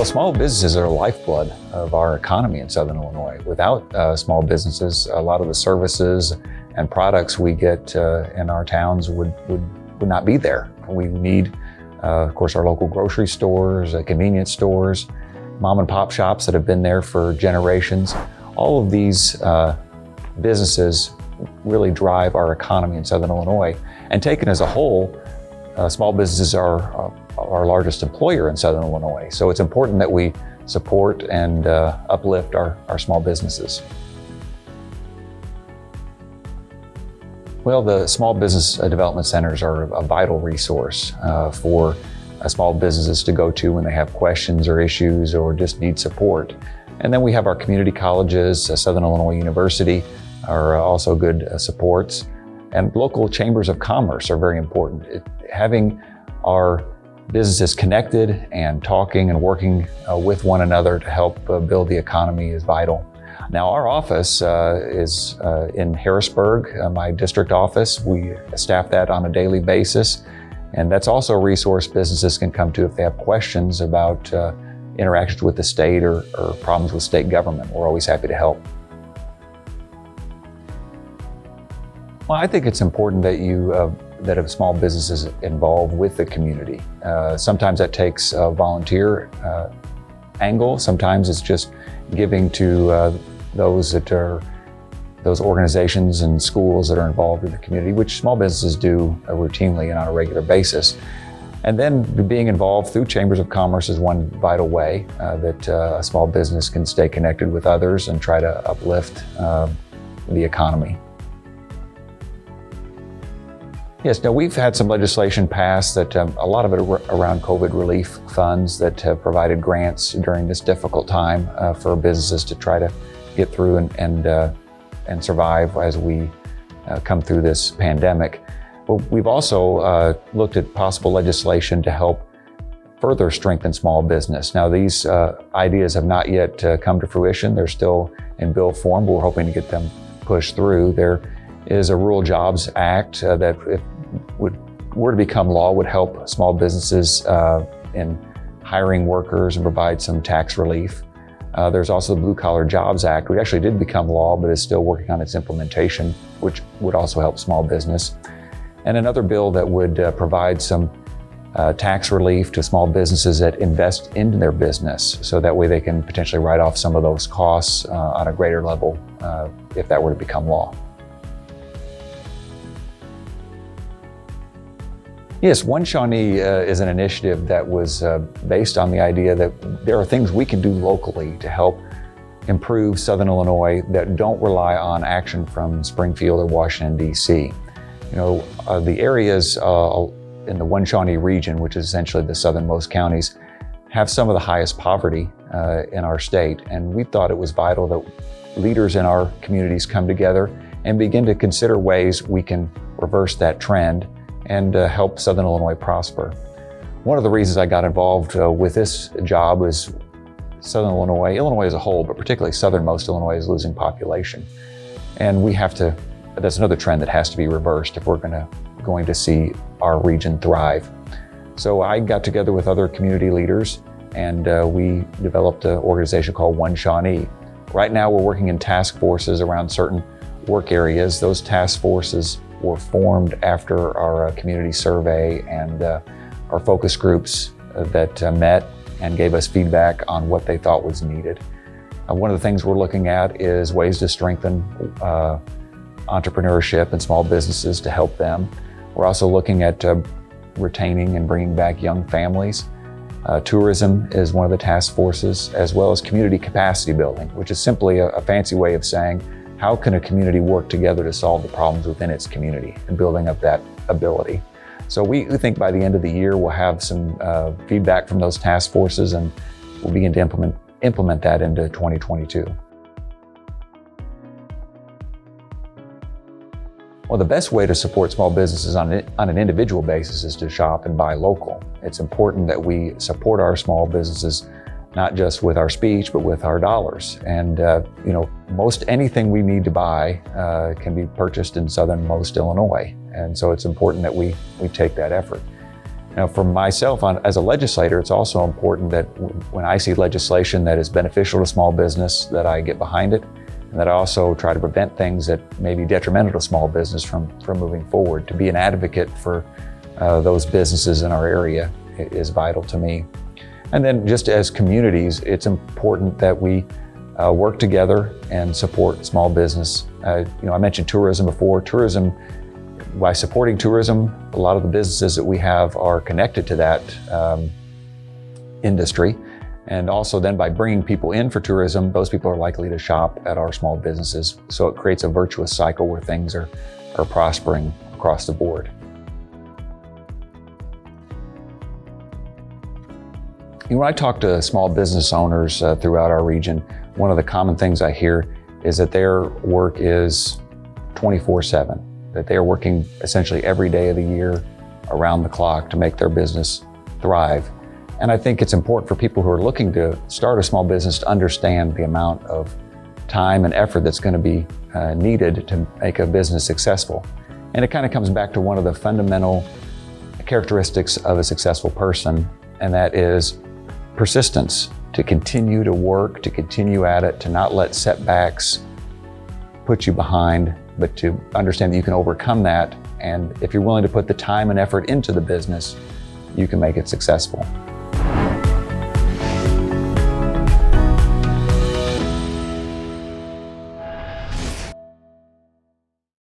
Well, small businesses are the lifeblood of our economy in Southern Illinois. Without small businesses, a lot of the services and products we get in our towns would not be there. We need, of course, our local grocery stores, convenience stores, mom and pop shops that have been there for generations. All of these businesses really drive our economy in Southern Illinois. And taken as a whole, small businesses are our largest employer in Southern Illinois. So it's important that we support and uplift our small businesses. Well, the small business development centers are a vital resource for small businesses to go to when they have questions or issues or just need support. And then we have our community colleges. Southern Illinois University are also good supports. And local chambers of commerce are very important. Having our businesses connected and talking and working with one another to help build the economy is vital. Now, our office is in Harrisburg, my district office. We staff that on a daily basis. And that's also a resource businesses can come to if they have questions about interactions with the state or problems with state government. We're always happy to help. Well, I think it's important that that a small business is involved with the community. Sometimes that takes a volunteer angle. Sometimes it's just giving to those organizations and schools that are involved in the community, which small businesses do routinely and on a regular basis. And then being involved through chambers of commerce is one vital way that a small business can stay connected with others and try to uplift the economy. Yes, now we've had some legislation passed that a lot of it around COVID relief funds that have provided grants during this difficult time for businesses to try to get through and survive as we come through this pandemic. But we've also looked at possible legislation to help further strengthen small business. Now these ideas have not yet come to fruition. They're still in bill form, but we're hoping to get them pushed through. There is a Rural Jobs Act that if were to become law would help small businesses in hiring workers and provide some tax relief. There's also the Blue Collar Jobs Act, which actually did become law, but is still working on its implementation, which would also help small business. And another bill that would provide some tax relief to small businesses that invest into their business, so that way they can potentially write off some of those costs on a greater level if that were to become law. Yes, One Shawnee is an initiative that was based on the idea that there are things we can do locally to help improve Southern Illinois that don't rely on action from Springfield or Washington, D.C. You know, the areas in the One Shawnee region, which is essentially the southernmost counties, have some of the highest poverty in our state. And we thought it was vital that leaders in our communities come together and begin to consider ways we can reverse that trend and help Southern Illinois prosper. One of the reasons I got involved with this job is Southern Illinois as a whole, but particularly southernmost Illinois is losing population. And that's another trend that has to be reversed if we're going to see our region thrive. So I got together with other community leaders and we developed an organization called One Shawnee. Right now we're working in task forces around certain work areas. Those task forces were formed after our community survey and our focus groups that met and gave us feedback on what they thought was needed. One of the things we're looking at is ways to strengthen entrepreneurship and small businesses to help them. We're also looking at retaining and bringing back young families. Tourism is one of the task forces, as well as community capacity building, which is simply a fancy way of saying, how can a community work together to solve the problems within its community and building up that ability? So we think by the end of the year, we'll have some feedback from those task forces and we'll begin to implement that into 2022. Well, the best way to support small businesses on an individual basis is to shop and buy local. It's important that we support our small businesses not just with our speech, but with our dollars. And most anything we need to buy can be purchased in southernmost Illinois. And so it's important that we take that effort. Now, for myself, as a legislator, it's also important that when I see legislation that is beneficial to small business, that I get behind it, and that I also try to prevent things that may be detrimental to small business from moving forward. To be an advocate for those businesses in our area is vital to me. And then just as communities, it's important that we work together and support small business. I mentioned tourism before. By supporting tourism, a lot of the businesses that we have are connected to that industry. And also then by bringing people in for tourism, those people are likely to shop at our small businesses. So it creates a virtuous cycle where things are prospering across the board. When I talk to small business owners throughout our region, one of the common things I hear is that their work is 24/7. That they are working essentially every day of the year around the clock to make their business thrive. And I think it's important for people who are looking to start a small business to understand the amount of time and effort that's going to be needed to make a business successful. And it kind of comes back to one of the fundamental characteristics of a successful person, and that is persistence, to continue to work, to continue at it, to not let setbacks put you behind, but to understand that you can overcome that. And if you're willing to put the time and effort into the business, you can make it successful.